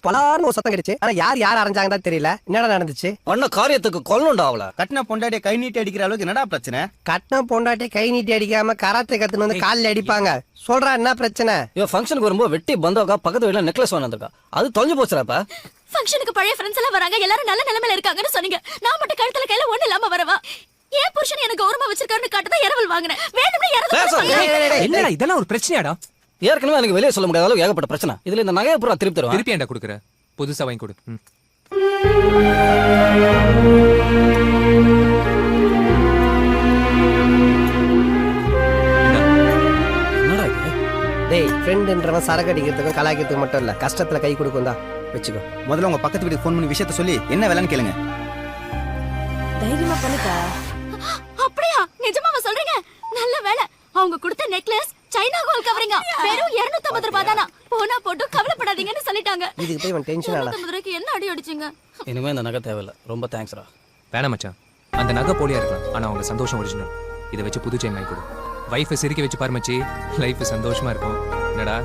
பலார்னு ஒரு சத்தம் கிடைச்சு. ஆனா யார் அரைஞ்சாங்கன்னு தெரியல. என்னடா நடந்துச்சு? பண்ண காரியத்துக்கு கொல்லணும்டா அவள. கட்டின பொண்டாட்டிய கை நீட்டி அடிக்கிற அளவுக்கு என்னடா பிரச்சனை? கட்டின பொண்டாட்டி கை நீட்டி அடிக்காம கராத்தே கத்துன்னு வந்து காலில் அடிப்பாங்க. சொல்றா என்ன பிரச்சனை? இவன் ஃபங்க்ஷனுக்கு வரும்போது வெட்டி பந்தோக்கா பக்கத்து வீட்டுல நெக்லஸ் வாங்கிருக்கா. அது தொலைஞ்சு போச்சுடாப்பா. ஃபங்க்ஷனுக்கு பழைய ஃப்ரெண்ட்ஸ் எல்லாம் வராங்க, எல்லாரும் நல்ல நிலைமையில இருக்காங்கன்னு சொன்னீங்க. நான் மட்டும் கழுத்துல கையில ஒண்ணு இல்லாம வரவா? ஏன் புருஷன் எனக்கு கௌரவமா வச்சிருக்காருன்னு காட்டுதான் இரவல் வாங்கினேன். வேணும்னே என்னடா இதெல்லாம் ஒரு பிரச்சனையாடா? ஏற்கனவே எனக்கு வெளியே சொல்ல முடியாத அளவுக்கு ஏகப்பட்ட பிரச்சனை. இதுல இந்த நகையை பூரா திருப்பி தருவேன். திருப்பி ஏன்டா கொடுக்குற? புதுசா வாங்கி கொடு. என்னடா இது? டேய், ஃப்ரெண்ட்ன்றவன் சரக்கு அடிக்கிறதுக்கும் கலாய்க்கிறதுக்கு மட்டும் இல்ல, கஷ்டத்துல கை கொடுக்கும் தான் வச்சுக்கோ. முதல்ல உங்க பக்கத்து வீட்டுக்கு ஃபோன் பண்ணி விஷயத்த சொல்லி என்ன வேலைன்னு கேளுங்க. தைரியமா பண்ணுக்கா. அப்படியா? நிஜமாவா சொல்றீங்க? நல்ல வேலை. அவங்க கொடுத்த நெக்லஸ் சைனா கோல்ட் கவரிங்க. வெறும் 250 ரூபாய் தானா. போனா போட்டு கவலைப்படாதீங்கன்னு சொல்லிட்டாங்க. இதுக்கு போய் இவன் டென்ஷன் ஆனா. 250 ரூபாய்க்கு என்ன அடி அடிச்சீங்க? இனிமே இந்த நகை தேவையில்ல. ரொம்ப தேங்க்ஸ்டா. வேணாம் மச்சான், அந்த நகை போலியா இருக்கலாம், ஆனா அவங்க சந்தோஷம் ஒரிஜினல். இதை வச்சு புது செயின் வாங்கி கொடு. வைஃபை சிரிக்க வச்சு பாரு மச்சி, லைஃப் சந்தோஷமா இருக்கும். என்னடா?